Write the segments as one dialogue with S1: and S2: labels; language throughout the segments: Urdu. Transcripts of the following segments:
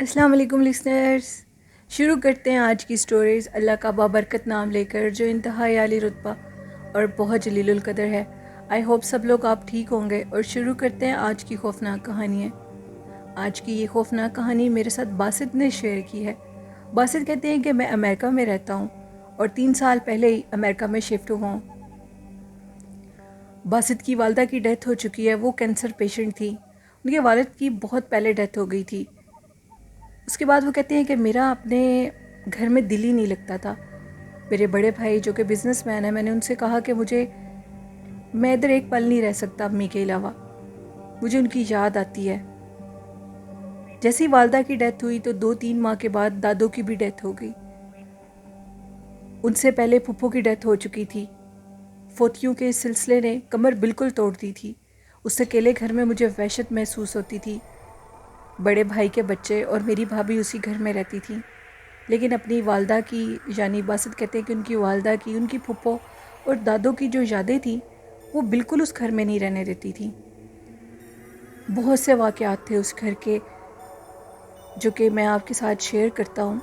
S1: السلام علیکم لسنرز، شروع کرتے ہیں آج کی سٹوریز اللہ کا بابرکت نام لے کر جو انتہائی عالی رتبہ اور بہت جلیل القدر ہے۔ آئی ہوپ سب لوگ آپ ٹھیک ہوں گے اور شروع کرتے ہیں آج کی خوفناک کہانی ہے۔ آج کی یہ خوفناک کہانی میرے ساتھ باسط نے شیئر کی ہے۔ باسط کہتے ہیں کہ میں امریکہ میں رہتا ہوں اور 3 سال پہلے ہی امریکہ میں شفٹ ہوا ہوں۔ باسط کی والدہ کی ڈیتھ ہو چکی ہے، وہ کینسر پیشنٹ تھی۔ ان کے والد کی بہت پہلے ڈیتھ ہو گئی تھی۔ اس کے بعد وہ کہتے ہیں کہ میرا اپنے گھر میں دل ہی نہیں لگتا تھا۔ میرے بڑے بھائی جو کہ بزنس مین ہیں، میں نے ان سے کہا کہ میں ادھر ایک پل نہیں رہ سکتا امی کے علاوہ، مجھے ان کی یاد آتی ہے۔ جیسی والدہ کی ڈیتھ ہوئی تو 2-3 ماہ کے بعد دادوں کی بھی ڈیتھ ہو گئی۔ ان سے پہلے پھپھو کی ڈیتھ ہو چکی تھی۔ فوتیوں کے سلسلے نے کمر بالکل توڑ دی تھی۔ اس اکیلے گھر میں مجھے وحشت محسوس ہوتی تھی۔ بڑے بھائی کے بچے اور میری بھابھی اسی گھر میں رہتی تھیں، لیکن اپنی والدہ کی، یعنی باسط کہتے ہیں کہ ان کی والدہ کی، ان کی پھپھو اور دادوں کی جو یادیں تھیں وہ بالکل اس گھر میں نہیں رہنے دیتی تھیں۔ بہت سے واقعات تھے اس گھر کے جو کہ میں آپ کے ساتھ شیئر کرتا ہوں،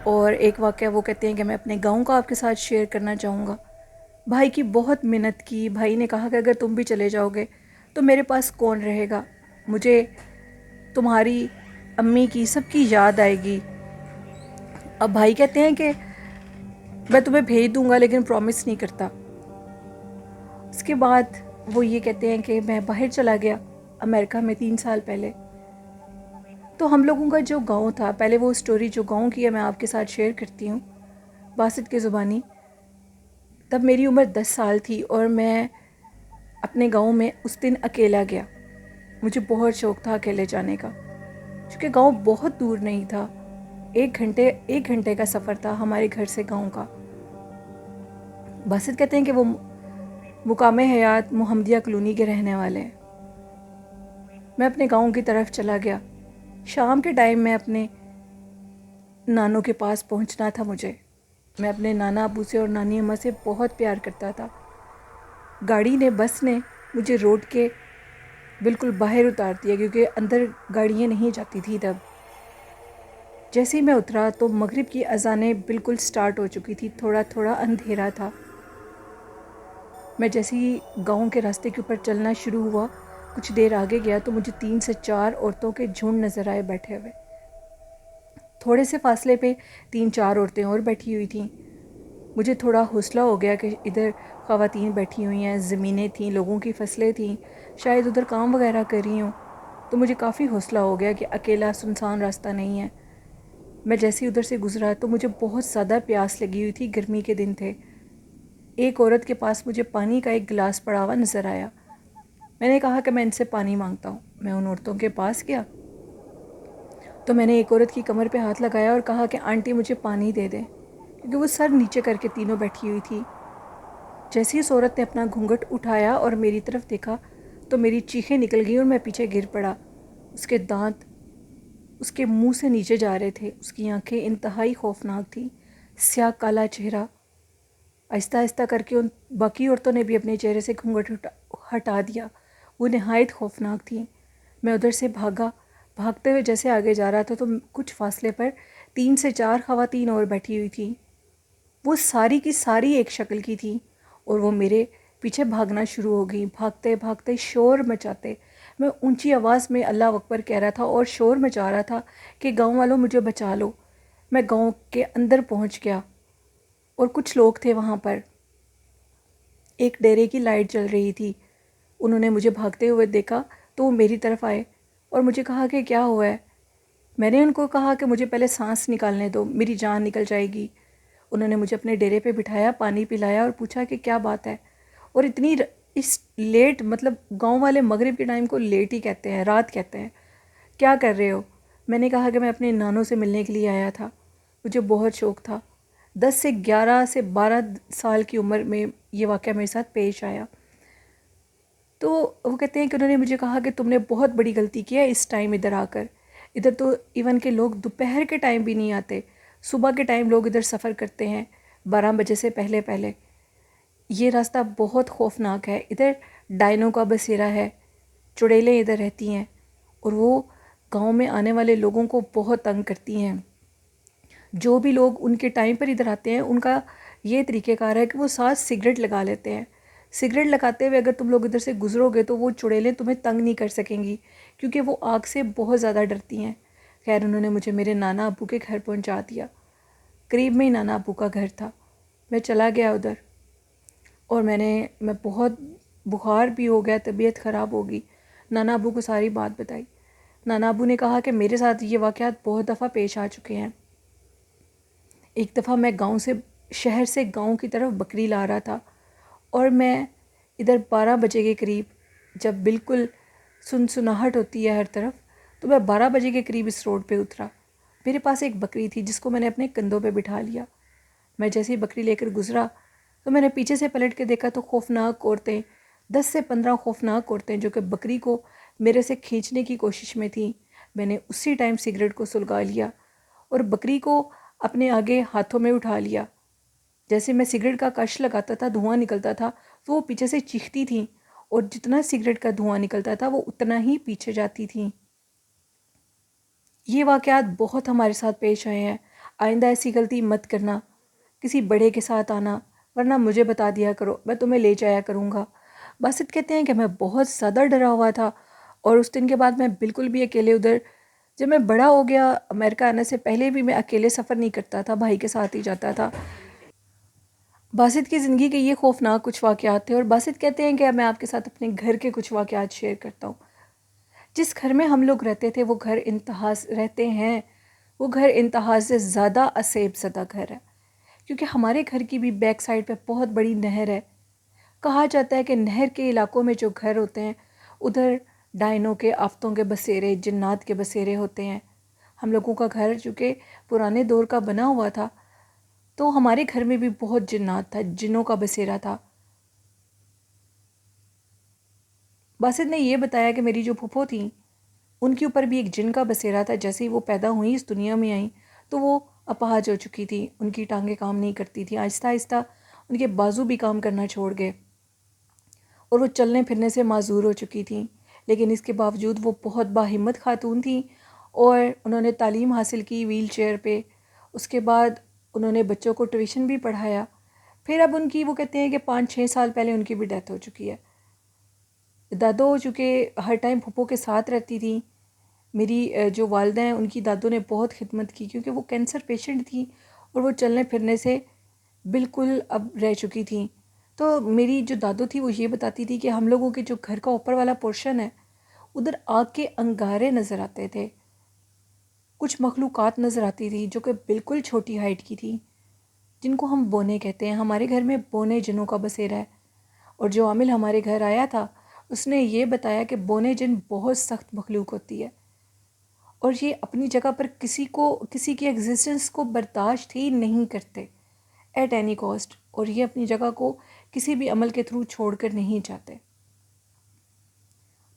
S1: اور ایک واقعہ وہ کہتے ہیں کہ میں اپنے گاؤں کا آپ کے ساتھ شیئر کرنا چاہوں گا۔ بھائی کی بہت منت کی، بھائی نے کہا کہ اگر تم بھی چلے جاؤ گے تو میرے پاس کون رہے گا، مجھے تمہاری امی کی سب کی یاد آئے گی۔ اب بھائی کہتے ہیں کہ میں تمہیں بھیج دوں گا لیکن پرومس نہیں کرتا۔ اس کے بعد وہ یہ کہتے ہیں کہ میں باہر چلا گیا امریکہ میں 3 سال پہلے۔ تو ہم لوگوں کا جو گاؤں تھا، پہلے وہ سٹوری جو گاؤں کی ہے میں آپ کے ساتھ شیئر کرتی ہوں باسط کی زبانی۔ تب میری عمر 10 سال تھی اور میں اپنے گاؤں میں اس دن اکیلا گیا۔ مجھے بہت شوق تھا اکیلے جانے کا، چونکہ گاؤں بہت دور نہیں تھا، 1 گھنٹے کا سفر تھا ہمارے گھر سے گاؤں کا۔ باسط کہتے ہیں کہ وہ مقام حیات محمدیہ کلونی کے رہنے والے ہیں۔ میں اپنے گاؤں کی طرف چلا گیا۔ شام کے ٹائم میں اپنے نانوں کے پاس پہنچنا تھا مجھے۔ میں اپنے نانا ابو سے اور نانی اماں سے بہت پیار کرتا تھا۔ گاڑی نے، بس نے مجھے روڈ کے بالکل باہر اتار دیا کیونکہ اندر گاڑیاں نہیں جاتی تھی تب۔ جیسے ہی میں اترا تو مغرب کی اذانیں بالکل سٹارٹ ہو چکی تھی، تھوڑا تھوڑا اندھیرا تھا۔ میں جیسے ہی گاؤں کے راستے کے اوپر چلنا شروع ہوا، کچھ دیر آگے گیا تو مجھے 3 سے 4 عورتوں کے جھنڈ نظر آئے بیٹھے ہوئے۔ تھوڑے سے فاصلے پہ 3-4 عورتیں اور بیٹھی ہوئی تھیں۔ مجھے تھوڑا حوصلہ ہو گیا کہ ادھر خواتین بیٹھی ہوئی ہیں، زمینیں تھیں، لوگوں کی فصلیں تھیں، شاید ادھر کام وغیرہ کر رہی ہوں۔ تو مجھے کافی حوصلہ ہو گیا کہ اکیلا سنسان راستہ نہیں ہے۔ میں جیسے ادھر سے گزرا تو مجھے بہت زیادہ پیاس لگی ہوئی تھی، گرمی کے دن تھے۔ ایک عورت کے پاس مجھے پانی کا ایک گلاس پڑا ہوا نظر آیا۔ میں نے کہا کہ میں ان سے پانی مانگتا ہوں۔ میں ان عورتوں کے پاس گیا تو میں نے ایک عورت کی کمر پہ ہاتھ لگایا اور کہا کہ آنٹی مجھے پانی دے دیں، کیونکہ وہ سر نیچے کر کے تینوں بیٹھی ہوئی تھی۔ جیسے ہی اس عورت نے اپنا گھونگھٹ اٹھایا اور میری طرف دیکھا تو میری چیخیں نکل گئیں اور میں پیچھے گر پڑا۔ اس کے دانت اس کے منہ سے نیچے جا رہے تھے، اس کی آنکھیں انتہائی خوفناک تھیں، سیاہ کالا چہرہ۔ آہستہ آہستہ کر کے ان باقی عورتوں نے بھی اپنے چہرے سے گھونگھٹ ہٹا دیا، وہ نہایت خوفناک تھیں۔ میں ادھر سے بھاگا، بھاگتے ہوئے جیسے آگے جا رہا تھا تو کچھ فاصلے پر 3 سے 4 خواتین اور بیٹھی ہوئی تھیں۔ وہ ساری کی ساری ایک شکل کی تھیں اور وہ میرے پیچھے بھاگنا شروع ہو گئی، بھاگتے بھاگتے شور مچاتے۔ میں اونچی آواز میں اللہ اکبر کہہ رہا تھا اور شور مچا رہا تھا کہ گاؤں والوں مجھے بچا لو۔ میں گاؤں کے اندر پہنچ گیا اور کچھ لوگ تھے وہاں پر۔ ایک ڈیرے کی لائٹ جل رہی تھی۔ انہوں نے مجھے بھاگتے ہوئے دیکھا تو وہ میری طرف آئے اور مجھے کہا کہ کیا ہوا ہے۔ میں نے ان کو کہا کہ مجھے پہلے سانس نکالنے دو، میری جان نکل جائے گی۔ انہوں نے مجھے اپنے ڈیرے پہ بٹھایا، پانی پلایا اور پوچھا کہ کیا بات ہے، اور اتنی اس لیٹ، مطلب گاؤں والے مغرب کے ٹائم کو لیٹ ہی کہتے ہیں، رات کہتے ہیں، کیا کر رہے ہو؟ میں نے کہا کہ میں اپنے نانوں سے ملنے کے لیے آیا تھا، مجھے بہت شوق تھا۔ 10 سے 11 سے 12 سال کی عمر میں یہ واقعہ میرے ساتھ پیش آیا۔ تو وہ کہتے ہیں کہ انہوں نے مجھے کہا کہ تم نے بہت بڑی غلطی کی ہے اس ٹائم ادھر آ کر۔ ادھر تو ایون کہ لوگ دوپہر کے ٹائم بھی نہیں آتے، صبح کے ٹائم لوگ ادھر سفر کرتے ہیں 12 بجے سے پہلے پہلے۔ یہ راستہ بہت خوفناک ہے، ادھر ڈائنوں کا بسیرا ہے، چڑیلیں ادھر رہتی ہیں اور وہ گاؤں میں آنے والے لوگوں کو بہت تنگ کرتی ہیں. جو بھی لوگ ان کے ٹائم پر ادھر آتے ہیں ان کا یہ طریقہ کار ہے کہ وہ ساتھ سگریٹ لگا لیتے ہیں. سگریٹ لگاتے ہوئے اگر تم لوگ ادھر سے گزرو گے تو وہ چڑیلیں تمہیں تنگ نہیں کر سکیں گی کیونکہ وہ آگ سے بہت زیادہ ڈرتی ہیں. خیر انہوں نے مجھے میرے نانا ابو کے گھر پہنچا دیا. قریب میں ہی نانا ابو کا گھر تھا. میں چلا گیا ادھر اور میں بہت بخار بھی ہو گیا, طبیعت خراب ہوگی. نانا ابو کو ساری بات بتائی. نانا ابو نے کہا کہ میرے ساتھ یہ واقعات بہت دفعہ پیش آ چکے ہیں. ایک دفعہ میں شہر سے گاؤں کی طرف بکری لا رہا تھا اور میں ادھر 12 بجے کے قریب جب بالکل سنسناہٹ ہوتی ہے ہر طرف تو میں 12 بجے کے قریب اس روڈ پہ اترا. میرے پاس ایک بکری تھی جس کو میں نے اپنے کندھوں پہ بٹھا لیا. میں جیسے ہی بکری لے کر گزرا تو میں نے پیچھے سے پلٹ کے دیکھا تو خوفناک عورتیں 10 سے 15 خوفناک عورتیں جو کہ بکری کو میرے سے کھینچنے کی کوشش میں تھیں. میں نے اسی ٹائم سگریٹ کو سلگا لیا اور بکری کو اپنے آگے ہاتھوں میں اٹھا لیا. جیسے میں سگریٹ کا کش لگاتا تھا دھواں نکلتا تھا تو وہ پیچھے سے چیختی تھیں اور جتنا سگریٹ کا دھواں نکلتا تھا وہ اتنا ہی پیچھے جاتی تھیں. یہ واقعات بہت ہمارے ساتھ پیش آئے ہیں. آئندہ ایسی غلطی مت کرنا. کسی بڑے کے ساتھ آنا ورنہ مجھے بتا دیا کرو, میں تمہیں لے جایا کروں گا. باسط کہتے ہیں کہ میں بہت زیادہ ڈرا ہوا تھا اور اس دن کے بعد میں بالکل بھی اکیلے جب میں بڑا ہو گیا امریکہ آنے سے پہلے بھی میں اکیلے سفر نہیں کرتا تھا, بھائی کے ساتھ ہی جاتا تھا. باسط کی زندگی کے یہ خوفناک کچھ واقعات تھے اور باسط کہتے ہیں کہ میں آپ کے ساتھ اپنے گھر کے کچھ واقعات شیئر کرتا ہوں. جس گھر میں ہم لوگ رہتے تھے وہ گھر انتہا سے زیادہ اسیب زدہ گھر ہے کیونکہ ہمارے گھر کی بھی بیک سائڈ پہ بہت بڑی نہر ہے. کہا جاتا ہے کہ نہر کے علاقوں میں جو گھر ہوتے ہیں ادھر ڈائنوں کے, آفتوں کے بسیرے, جنات کے بسیرے ہوتے ہیں. ہم لوگوں کا گھر چونکہ پرانے دور کا بنا ہوا تھا تو ہمارے گھر میں بھی بہت جنات تھا, جنوں کا بسیرا تھا. باسط نے یہ بتایا کہ میری جو پھپھو تھیں ان کے اوپر بھی ایک جن کا بسیرا تھا. جیسے ہی وہ پیدا ہوئیں اس دنیا میں آئیں تو وہ اپاہج ہو چکی تھی, ان کی ٹانگیں کام نہیں کرتی تھیں, آہستہ آہستہ ان کے بازو بھی کام کرنا چھوڑ گئے اور وہ چلنے پھرنے سے معذور ہو چکی تھیں. لیکن اس کے باوجود وہ بہت باہمت خاتون تھیں اور انہوں نے تعلیم حاصل کی ویل چیئر پہ. اس کے بعد انہوں نے بچوں کو ٹیوشن بھی پڑھایا. پھر اب ان کی وہ کہتے ہیں کہ 5-6 سال پہلے ان کی بھی ڈیتھ ہو چکی ہے. دادو چونکہ ہر ٹائم پھپھو کے ساتھ رہتی تھیں. میری جو والدہ ہیں ان کی دادو نے بہت خدمت کی کیونکہ وہ کینسر پیشنٹ تھیں اور وہ چلنے پھرنے سے بالکل اب رہ چکی تھیں. تو میری جو دادو تھی وہ یہ بتاتی تھی کہ ہم لوگوں کے جو گھر کا اوپر والا پورشن ہے ادھر آگ کے انگارے نظر آتے تھے. کچھ مخلوقات نظر آتی تھی جو کہ بالکل چھوٹی ہائٹ کی تھی جن کو ہم بونے کہتے ہیں. ہمارے گھر میں بونے جنوں کا بسیرا ہے اور جو عامل ہمارے گھر آیا تھا اس نے یہ بتایا کہ بونے جن بہت سخت مخلوق ہوتی ہے اور یہ اپنی جگہ پر کسی کی ایگزسٹنس کو برداشت ہی نہیں کرتے ایٹ اینی کاسٹ, اور یہ اپنی جگہ کو کسی بھی عمل کے تھرو چھوڑ کر نہیں جاتے.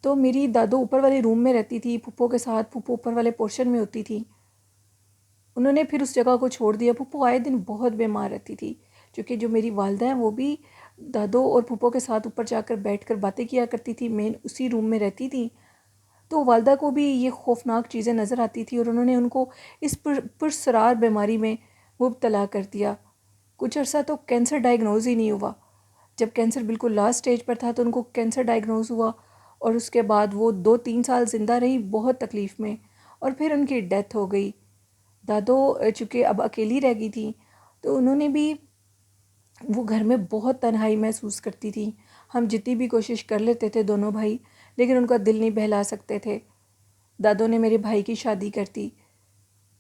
S1: تو میری دادو اوپر والے روم میں رہتی تھی پھپھو کے ساتھ, پھپھو اوپر والے پورشن میں ہوتی تھی. انہوں نے پھر اس جگہ کو چھوڑ دیا. پھپھو آئے دن بہت بیمار رہتی تھی کیونکہ جو میری والدہ ہیں وہ بھی دادو اور پھپھو کے ساتھ اوپر جا کر بیٹھ کر باتیں کیا کرتی تھی, مین اسی روم میں رہتی تھی. تو والدہ کو بھی یہ خوفناک چیزیں نظر آتی تھی اور انہوں نے ان کو اس پرسرار بیماری میں مبتلا کر دیا. کچھ عرصہ تو کینسر ڈائیگنوز ہی نہیں ہوا. جب کینسر بالکل لاسٹ سٹیج پر تھا تو ان کو کینسر ڈائیگنوز ہوا اور اس کے بعد وہ 2-3 سال زندہ رہی بہت تکلیف میں اور پھر ان کی ڈیتھ ہو گئی. دادو چونکہ اب اکیلی رہ گئی تھیں تو انہوں نے بھی وہ گھر میں بہت تنہائی محسوس کرتی تھی. ہم جتنی بھی کوشش کر لیتے تھے دونوں بھائی لیکن ان کا دل نہیں بہلا سکتے تھے. دادو نے میرے بھائی کی شادی کر دی.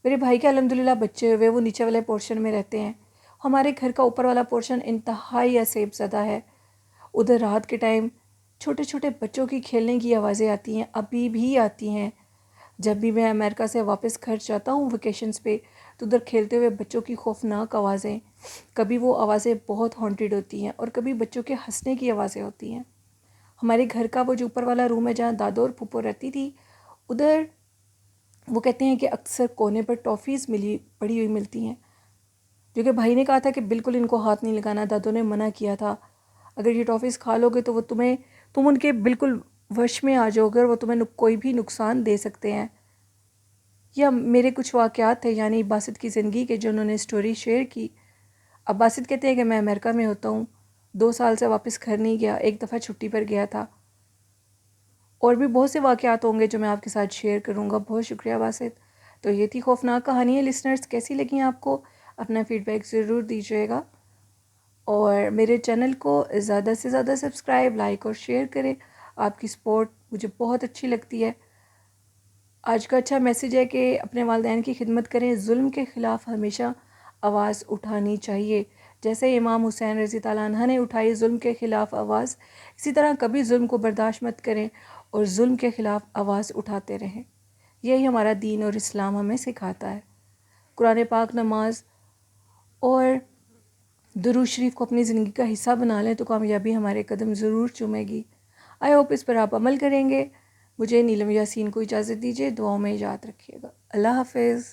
S1: میرے بھائی کے الحمدللہ بچے ہوئے, وہ نیچے والے پورشن میں رہتے ہیں. ہمارے گھر کا اوپر والا پورشن انتہائی اسیب زدہ ہے. ادھر رات کے ٹائم چھوٹے چھوٹے بچوں کی کھیلنے کی آوازیں آتی ہیں, ابھی بھی آتی ہیں. جب بھی میں امریکہ سے واپس گھر جاتا ہوں ویکیشنز پہ تو ادھر کھیلتے ہوئے بچوں کی خوفناک آوازیں, کبھی وہ آوازیں بہت ہانٹیڈ ہوتی ہیں اور کبھی بچوں کے ہنسنے کی آوازیں ہوتی ہیں. ہمارے گھر کا وہ جو اوپر والا روم ہے جہاں دادو اور پھپھو رہتی تھی ادھر وہ کہتے ہیں کہ اکثر کونے پر ٹافیز پڑی ہوئی ملتی ہیں جو کہ بھائی نے کہا تھا کہ بالکل ان کو ہاتھ نہیں لگانا. دادو نے منع کیا تھا اگر یہ ٹافیز کھا لو گے تو وہ تم ان کے بالکل وش میں آ جاؤ گے اور وہ تمہیں کوئی بھی نقصان دے سکتے ہیں. یا میرے کچھ واقعات تھے، یعنی باسط کی زندگی کے جو انہوں نے سٹوری شیئر کی. اب باسط کہتے ہیں کہ میں امریکہ میں ہوتا ہوں، 2 سال سے واپس گھر نہیں گیا، ایک دفعہ چھٹی پر گیا تھا. اور بھی بہت سے واقعات ہوں گے جو میں آپ کے ساتھ شیئر کروں گا. بہت شکریہ باسط. تو یہ تھی خوفناک کہانی ہے. لسنرز کیسی لگیں آپ کو؟ اپنا فیڈ بیک ضرور دیجیے گا، اور میرے چینل کو زیادہ سے زیادہ سبسکرائب، لائک اور شیئر کریں. آپ کی سپورٹ مجھے بہت اچھی لگتی ہے. آج کا اچھا میسیج ہے کہ اپنے والدین کی خدمت کریں. ظلم کے خلاف ہمیشہ آواز اٹھانی چاہیے. جیسے امام حسین رضی اللہ عنہ نے اٹھائی ظلم کے خلاف آواز، اسی طرح کبھی ظلم کو برداشت مت کریں اور ظلم کے خلاف آواز اٹھاتے رہیں. یہی ہمارا دین اور اسلام ہمیں سکھاتا ہے. قرآن پاک، نماز اور درود شریف کو اپنی زندگی کا حصہ بنا لیں تو کامیابی ہمارے قدم ضرور چومے گی. آئی ہوپ اس پر آپ عمل کریں گے. مجھے نیلم یاسین کو اجازت دیجیے. دعاؤں میں یاد رکھیے گا. اللہ حافظ.